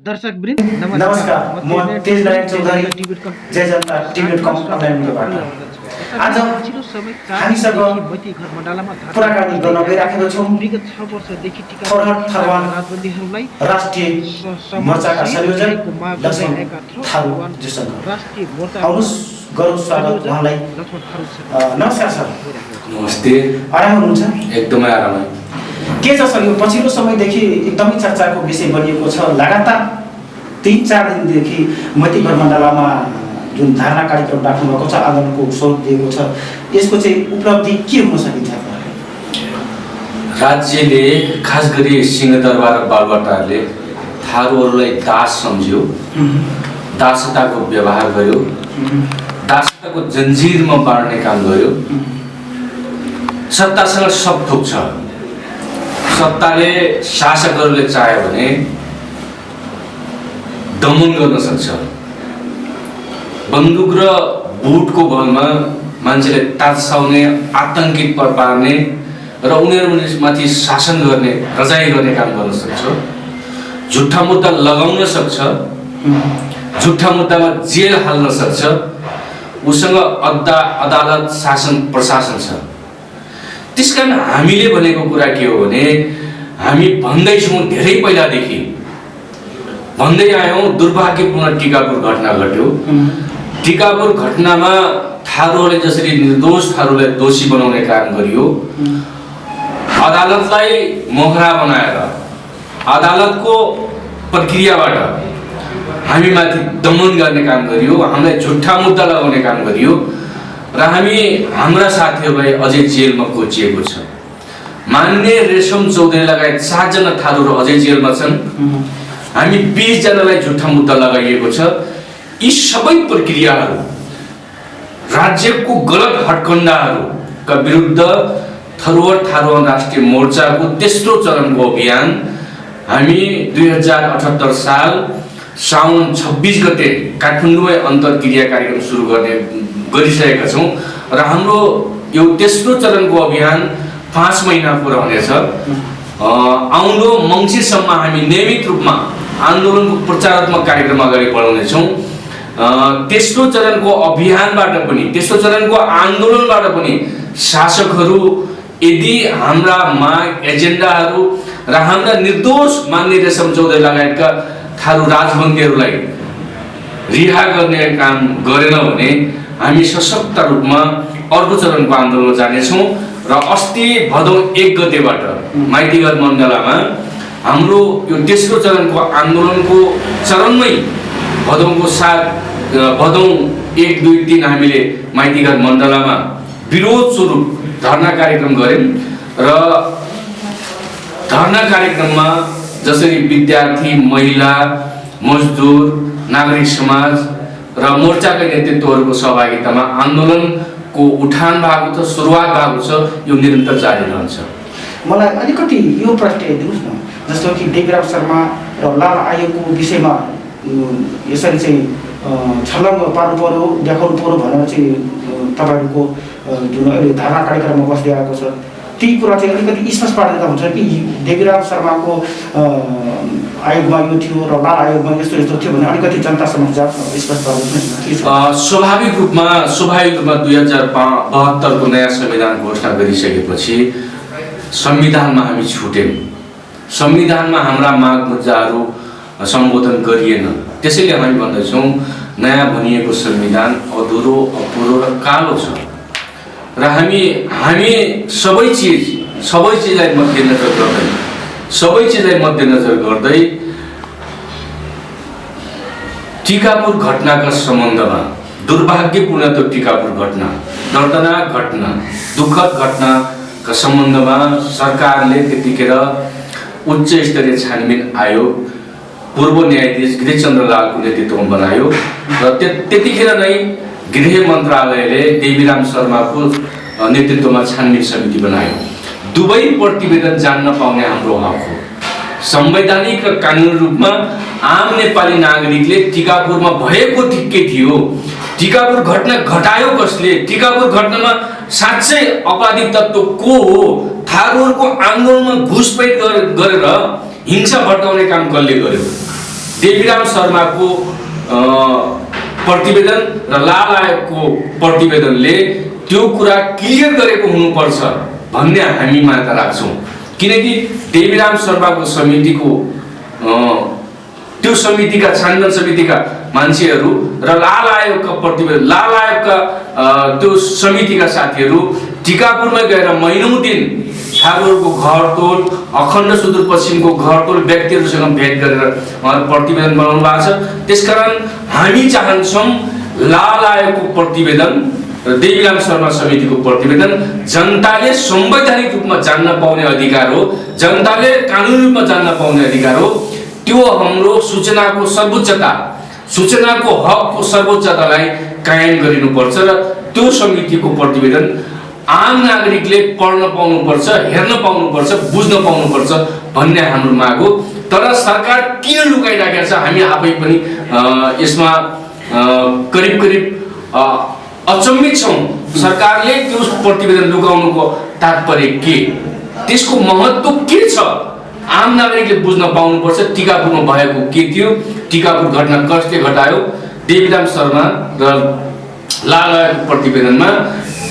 दर्शकवृन्द नमस्कार, म तेजनारायण चौधरी जय जनता टिभी.com अनलाइनबाट आज हामीसँग कुराकानी गर्न गइराखेका छौँ विगत 6 वर्षदेखि थरहट थरवान राजबन्दीहरूलाई राष्ट्रिय मोर्चाका संयोजक लक्ष्मण थारूज्यूसँग आउनुहोस् गरौँ स्वागत उहाँलाई। नमस्कार सर। नमस्ते। आराम हुनुहुन्छ? एकदमै आराम। के छ सर, यो पछिल्लो समयदेखि एकदमै चर्चाको विषय बनिएको छ। लगातार 3-4 दिनदेखि मतिघर मण्डलामा जुन धारणा कार्यक्रम राख्नु भएको छ, आन्दोलनको स्वरूप दिएको छ, यसको चाहिँ उपलब्धि के हुन सकिन्छ? राज्यले खास गरी सिंहदरबार र बालुवाटारले थारूहरूलाई दास सम्झ्यो, दासताको व्यवहार गर्यो, दासताको जन्जिरमा बाँड्ने काम गर्यो। सत्तासँग सब थोक छ। सत्ताले शासकहरूले चाह्यो भने दमन गर्न सक्छ। बन्दुक र बुटको बलमा मान्छेले तात्साउने, आतंकित पार्ने र उनीहरूमाथि शासन गर्ने, रजाइ गर्ने काम गर्न सक्छ। झुट्टा मुद्दा लगाउन सक्छ, झुट्टा मुद्दामा जेल हाल्न सक्छ। उसँग अदालत, शासन, प्रशासन छ। त्यसकारण हामीले भनेको कुरा के हो भने, हामी भन्दैछौँ धेरै पहिलादेखि भन्दै आयौँ, दुर्भाग्यपूर्ण टिकापुर घटना घट्यो। टिकापुर घटनामा थारूहरूले जसरी निर्दोष थारूलाई दोषी बनाउने काम गरियो, अदालतलाई मोहरा बनाएर अदालतको प्रक्रियाबाट हामीमाथि दमन गर्ने काम गरियो, हामीलाई झुट्टा मुद्दा लगाउने काम गरियो र हाम्रा साथीहरूलाई अझै जेलमा कोचिएको छ। मान्य रेशम चौधरी लगायत 7 जना थारूहरू अझै जेलमा छन्। हामी 20 जनालाई झुट्टा मुद्दा लगाइएको छ। यी सबै प्रक्रियाहरू, राज्यको गलत हटकण्डाहरूका विरुद्ध थरुवर थारूवान राष्ट्रिय मोर्चाको तेस्रो चरणको अभियान हामी 2078 साल साउन 26 गते काठमाडौँमै अन्तर्क्रिया कार्यक्रम सुरु गरिसकेका छौँ र हाम्रो यो तेस्रो चरणको अभियान 5 महिनाको रहनेछ। आउँदो मङ्सिरसम्म हामी नियमित रूपमा आन्दोलनको प्रचारात्मक कार्यक्रम अगाडि बढाउनेछौँ। तेस्रो चरणको अभियानबाट पनि, तेस्रो चरणको आन्दोलनबाट पनि शासकहरू यदि हाम्रा माग, एजेन्डाहरू र हाम्रा निर्दोष मान्य रेशम चौधरी लगायतका थारू राजबन्दीहरूलाई रिहा गर्ने काम गरेन भने हामी सशक्त रूपमा अर्को चरणको आन्दोलनमा जानेछौँ र अस्ति भदौ 1 गतेबाट माइतीघर मण्डलामा हाम्रो यो तेस्रो चरणको आन्दोलनको चरणमै भदौ 1, 2, 3 हामीले माइतीघर मण्डलामा विरोध स्वरूप धरना कार्यक्रम गऱ्यौँ र धरना कार्यक्रममा जसरी विद्यार्थी, महिला, मजदुर, नागरिक समाज र मोर्चाका नेतृत्वहरूको सहभागितामा आन्दोलनको उठान भएको छ, सुरुवात भएको छ। यो निरन्तर जारी रहन्छ। मलाई अलिकति यो प्रश्न दिनुहोस् न, जस्तो कि देवीराम शर्मा र लाल आयोगको विषयमा यसरी चाहिँ छलङ्ग पार्नु पर्यो, देखाउनु पर्यो भनेर चाहिँ तपाईँहरूको जुन अहिले धारणा कार्यक्रममा बस्दै आएको छ, ती कुरा चाहिँ अलिकति स्पष्ट पारिदिँदा हुन्छ कि देवीराम शर्माको आयोगमा यो थियो र लाल आयोगमा यस्तो यस्तो थियो भने अलिकति जनता समक्ष स्पष्ट पारिदिनुहोस्। स्वाभाविक रूपमा 2072 को नयाँ संविधान घोषणा गरिसकेपछि संविधानमा हामी छुट्यौँ। संविधानमा हाम्रा माग मुद्दाहरू सम्बोधन गरिएन। त्यसैले हामी भन्दछौँ नयाँ बनिएको संविधान अधुरो, अपुरो र कालो छ र हामी सबै चिजलाई मध्यनजर गर्दै टिकापुर घटनाका सम्बन्धमा, दुर्भाग्यपूर्ण त्यो टिकापुर घटना, दर्दनाक घटना, दुःखद घटनाका सम्बन्धमा सरकारले त्यतिखेर उच्च स्तरीय छानबिन आयोग पूर्व न्यायाधीश गिरिचन्द्र लालको नेतृत्वमा बनायो र त्यतिखेर नै गृह मन्त्रालयले देवीराम शर्माको नेतृत्वमा छानबिन समिति बनायो। दुवै प्रतिवेदन जान्न पाउने हाम्रो हक हो। संवैधानिक र कानुनी रूपमा आम नेपाली नागरिकले टिकापुरमा भएको ठिक्कै थियो। टिकापुर घटना घटायो कसले? टिकापुर घटनामा साँच्चै अपराधिक तत्त्व को हो? थारूहरूको आन्दोलनमा घुसपैठ गरेर हिंसा भड्काउने काम कसले गर्यो? देवीराम शर्माको प्रतिवेदन र लाल आयोगको प्रतिवेदनले त्यो कुरा क्लियर गरेको हुनुपर्छ भन्ने हामी मान्यता राख्छौँ। किनकि देवीराम शर्माको समितिको त्यो समितिका छानबिन समितिका मान्छेहरू र लाल आयोगका प्रतिवेदन लाल आयोगका त्यो समितिका साथीहरू टिकापुरमा गएर महिनौं दिन ठाकुरको घरतोल अखण्ड सुदूरपश्चिमको घरतोल व्यक्तिहरूसँग भेट गरेर उहाँहरू प्रतिवेदन बनाउनु भएको छ। त्यसकारण हामी चाहन्छौँ लाल आयोगको प्रतिवेदन र देवीराम शर्मा समितिको प्रतिवेदन जनताले संवैधानिक रूपमा जान्न पाउने अधिकार हो, जनताले कानुनी रूपमा जान्न पाउने अधिकार हो। त्यो हाम्रो सूचनाको सर्वोच्चता, सूचनाको हकको सर्वोच्चतालाई कायम गरिनुपर्छ र त्यो समितिको प्रतिवेदन आम नागरिकले पढ्न पाउनुपर्छ, हेर्न पाउनुपर्छ, बुझ्न पाउनुपर्छ भन्ने हाम्रो माग हो। तर सरकार किन लुकाइराखेको छ हामी आफै पनि यसमा करिब करिब अचम्मित छौँ। सरकारले त्यो प्रतिवेदन लुकाउनुको तात्पर्य के, त्यसको महत्त्व के छ आम नागरिकले बुझ्न पाउनुपर्छ। टिकापुरमा भएको के थियो, टिकापुर घटना कसले घटायो, देवीराम शर्मा र लाल आयोगको प्रतिवेदनमा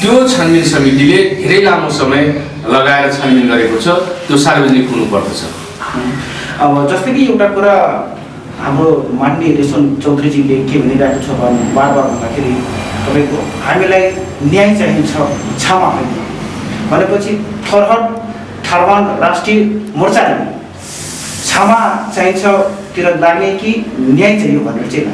त्यो छानबिन समितिले धेरै लामो समय लगाएर छानबिन गरेको छ, त्यो सार्वजनिक हुनुपर्दछ। अब जस्तै कि एउटा कुरा हाम्रो माननीय रेशम चौधरीजीले के भनिरहेको छ भने बार भन्दाखेरि तपाईँको हामीलाई न्याय चाहिन्छ, क्षमा होइन भनेपछि थरहट थारवान राष्ट्रिय मोर्चाले क्षमा चाहिन्छ तिर लाग्ने कि न्याय चाहियो भनेर चाहिँ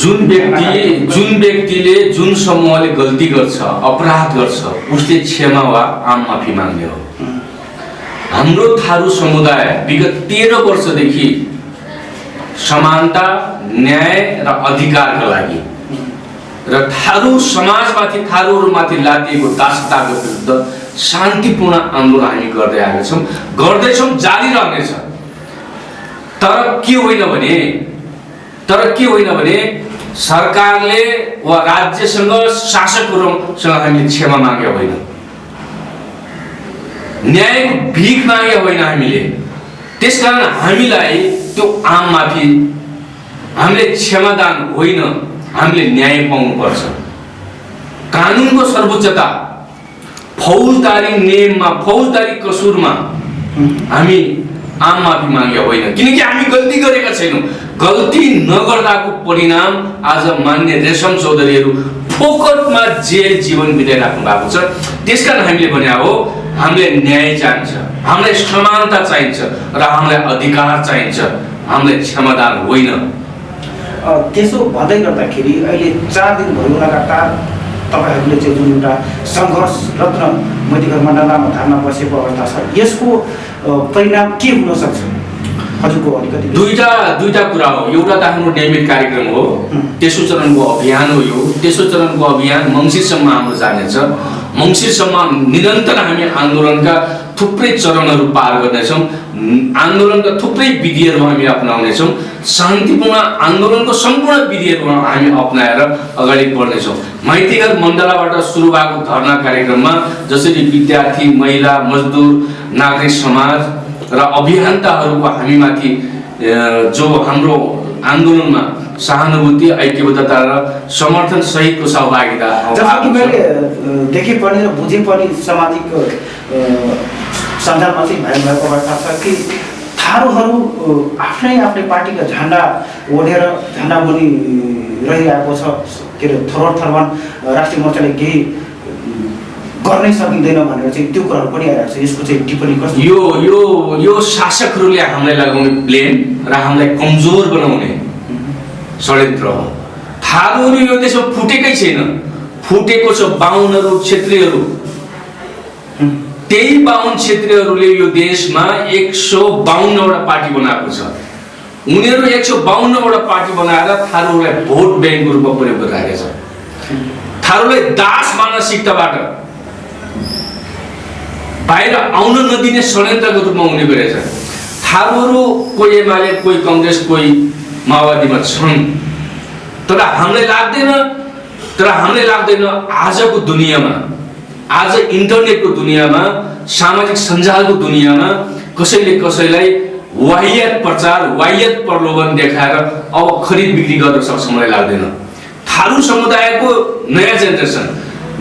जुन व्यक्तिले जुन समूहले गल्ती गर्छ, अपराध गर्छ, उसले क्षमा वा आम माफी माग्ने हो। हाम्रो थारू समुदाय विगत 13 वर्षदेखि समानता, न्याय र अधिकारका लागि र थारू समाजमाथि, थारूहरूमाथि लादिएको दासताको विरुद्ध शान्तिपूर्ण आन्दोलन हामी गर्दै आएका छौँ, गर्दैछौँ, जारी रहनेछ। तर के होइन भने सरकारले वा राज्यसँग, शासकहरूसँग हामीले क्षमा मागे होइन, न्यायको भिख मागे होइन हामीले। त्यसकारण हामीलाई त्यो आम माफी, हामीले क्षमादान होइन, हामीले न्याय पाउनुपर्छ। कानुनको सर्वोच्चता, फौजदारी नियममा, फौजदारी कसुरमा हामी आम माफी मागे होइन, किनकि हामी गल्ती गरेका छैनौँ। गल्ती नगर्दाको परिणाम आज मान्य रेशम चौधरीहरू फोकटमा जेल जीवन बिताइराख्नु भएको छ। त्यसकारण हामीले भने हो हामीले न्याय चाहिन्छ, हामीलाई समानता चाहिन्छ र हामीलाई अधिकार चाहिन्छ, हामीलाई क्षमादान होइन। त्यसो भन्दै गर्दाखेरि अहिले 4 दिन भयो लगातार तपाईँहरूले चाहिँ जुन एउटा सङ्घर्षरत्न मैतीघर मण्डलामा धर्ना बसेको अवस्था छ, यसको परिणाम के हुन सक्छ? हजुरको अलिकति दुईटा कुरा हो। एउटा त हाम्रो नियमित कार्यक्रम हो, तेस्रो चरणको अभियान हो। यो तेस्रो चरणको अभियान मङ्सिरसम्म हाम्रो जानेछ। मङ्सिरसम्म निरन्तर हामी आन्दोलनका थुप्रै चरणहरू पार गर्नेछौँ, आन्दोलनका थुप्रै विधिहरू हामी अपनाउनेछौँ, शान्तिपूर्ण आन्दोलनको सम्पूर्ण विधिहरू हामी अपनाएर अगाडि बढ्नेछौँ। मैतीघर मण्डलाबाट सुरु भएको धर्ना कार्यक्रममा जसरी विद्यार्थी, महिला, मजदुर, नागरिक समाज र अभियन्ताहरूको हामीमाथि जो हाम्रो आन्दोलनमा सहानुभूति, ऐक्यबद्धता र समर्थन सहितको सहभागिता जस्तो कि मैले देखे पनि र बुझे पनि सामाजिक सञ्जालमा चाहिँ भएको अवस्था छ कि थारूहरू आफ्नै पार्टीका झन्डा ओढेर झन्डा मुनि रहिरहेको छ। के अरे थरवान राष्ट्रिय मोर्चाले केही गर्नै सकिँदैन भनेर चाहिँ त्यो कुराहरू पनि आइरहेको छ। यसको चाहिँ टिप्पणी कस्तो? यो शासकहरूले हामीलाई लगाउने ब्लेम र हामीलाई कमजोर बनाउने षड्यन्त्र हो। थारूहरू यो देशमा फुटेकै छैन, फुटेको छ 52 क्षेत्रीयहरू। त्यही 52 क्षेत्रीयहरूले यो देशमा 152 वटा पार्टी बनाएको छ। उनीहरू 152 वटा पार्टी बनाएर थारूहरूलाई भोट ब्याङ्कको रूपमा प्रयोग गरिरहेको छ। थारूलाई दास मानसिकताबाट बाहिर आउन नदिने षड्यन्त्रको रूपमा हुने गरेछ। थारूहरू कोही एमाले, कोही कङ्ग्रेस, कोही माओवादीमा छन्, तर हामीलाई लाग्दैन आजको दुनियाँमा, आज इन्टरनेटको दुनियाँमा, सामाजिक सञ्जालको दुनियाँमा कसैले कसैलाई वाहियात प्रचार वाहियात प्रलोभन देखाएर अब खरिद बिक्री गर्न सक्छ मलाई लाग्दैन। थारू समुदायको नयाँ जेनेरेसन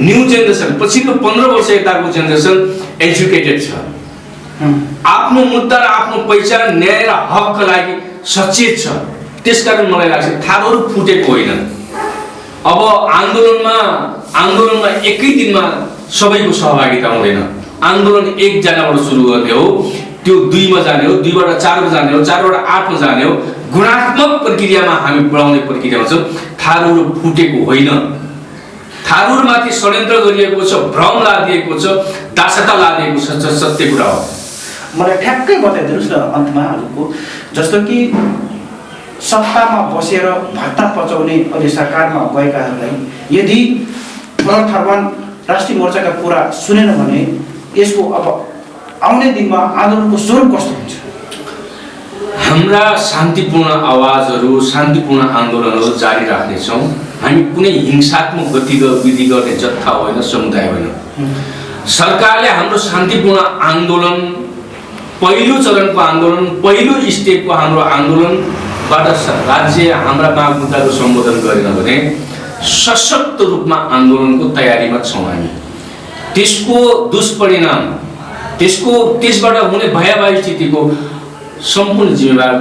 न्यू जेनेरेसन पछिल्लो 15 वर्ष यताको जेनेरेसन एजुकेटेड छ, आफ्नो मुद्दा र आफ्नो पहिचान न्याय र हकका लागि सचेत छ। त्यसकारण मलाई लाग्छ थारूहरू फुटेको होइन। अब आन्दोलनमा एकै दिनमा सबैको सहभागिता हुँदैन। आन्दोलन एकजनाबाट सुरु गर्ने हो, त्यो 2 मा जाने हो, 2 बाट 4 मा जाने हो, 4 बाट 8 मा जाने हो। गुणात्मक प्रक्रियामा हामी बढाउने प्रक्रियामा छौँ। थारूहरू फुटेको होइन। थारूहरूमाथि षड्यन्त्र गरिएको छ, भ्रम लादिएको छ, दासता लादिएको छ, सत्य कुरा हो। मलाई ठ्याक्कै बताइदिनुहोस् न अन्तमा हजुरको, जस्तो कि सत्तामा बसेर भत्ता पचाउने अहिले सरकारमा गएकाहरूलाई यदि भरत थर्मान राष्ट्रिय मोर्चाका कुरा सुनेन भने यसको अब आउने दिनमा आन्दोलनको स्वरूप कस्तो हुन्छ? हाम्रा शान्तिपूर्ण आवाजहरू शान्तिपूर्ण आन्दोलनहरू जारी राख्नेछौँ। हामी कुनै हिंसात्मक गतिविधि गर्ने जत्था होइन, समुदाय होइन। सरकारले हाम्रो शान्तिपूर्ण आन्दोलन पहिलो चरणको आन्दोलन पहिलो स्टेपको हाम्रो आन्दोलनबाट राज्य हाम्रा माग मुद्दाको सम्बोधन गरेन भने सशक्त रूपमा आन्दोलनको तयारीमा छौँ हामी। त्यसको दुष्परिणाम त्यसबाट हुने भयावह स्थितिको सम्पूर्ण जिम्मेवार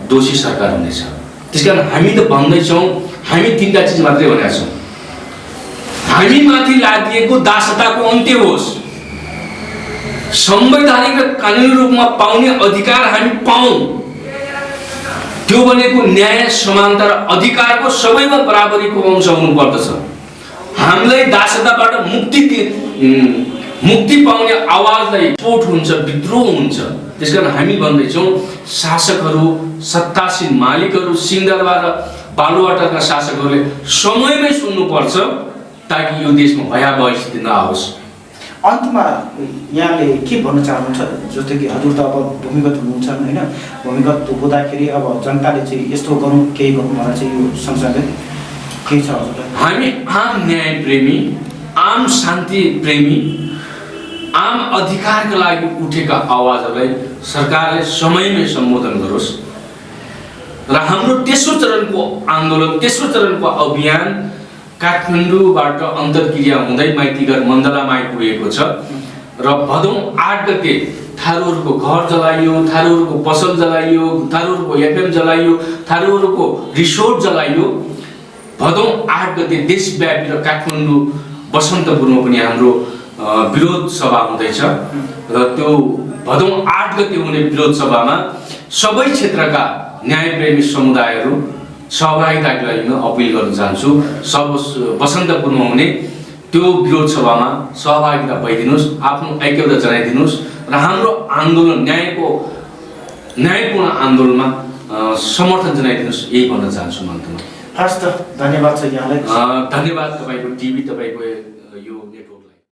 दोषी सरकार हुनेछ। त्यसकारण हामी त भन्दैछौँ, हामी 3टा चिज मात्रै भनेका छौँ। हामी माथि लादिएको दासताको अन्त्य होस्, संवैधानिक र कानुनी रूपमा पाउने अधिकार हामी पाऊँ। त्यो भनेको न्याय समानता र अधिकारको सबैमा बराबरीको अंश हुनुपर्दछ। हामीलाई दासताबाट मुक्ति पाउने आवाजलाई स्फोट हुन्छ, विद्रोह हुन्छ। त्यसकारण हामी भन्दैछौँ शासकहरू, सत्तासीन मालिकहरू, सिंहदरबार र बालुवाटारका शासकहरूले समयमै सुन्नुपर्छ ताकि यो देशमा भयावह स्थिति नआओस्। अन्तमा यहाँले के भन्न चाहनुहुन्छ? जस्तो कि हजुर त अब भूमिगत हुनुहुन्छ होइन, भूमिगत हुँदाखेरि अब जनताले चाहिँ यस्तो गरौँ केही गरौँ भनेर चाहिँ यो सँगसँगै के छ हजुरलाई? हामी आम न्याय प्रेमी, आम शान्ति प्रेमी, आम अधिकारका लागि उठेका आवाजहरूलाई सरकारले समयमै सम्बोधन गरोस् र हाम्रो तेस्रो चरणको आन्दोलन, तेस्रो चरणको अभियान काठमाडौँबाट अन्तर्क्रिया हुँदै माइतीघर मण्डलामा आइपुगेको छ र भदौ 8 गते थारूहरूको घर जलाइयो, थारूहरूको पसल जलाइयो, थारूहरूको एफएम जलाइयो, थारूहरूको रिसोर्ट जलाइयो। भदौ 8 गते देशव्यापी र काठमाडौँ बसन्तपुरमा पनि हाम्रो विरोध सभा हुँदैछ र त्यो भदौ 8 गते हुने विरोध सभामा सबै क्षेत्रका न्यायप्रेमी समुदायहरू सहभागिताको लागि म अपिल गर्न चाहन्छु। सब बसन्तपुरमा हुने त्यो विरोध सभामा सहभागिता भइदिनुहोस्, आफ्नो ऐक्यता जनाइदिनुहोस् र हाम्रो आन्दोलन न्यायपूर्ण आन्दोलनमा समर्थन जनाइदिनुहोस्, यही भन्न चाहन्छु म अन्तमा। हस् त, धन्यवाद छ यहाँलाई। धन्यवाद तपाईँको टिभी, तपाईँको यो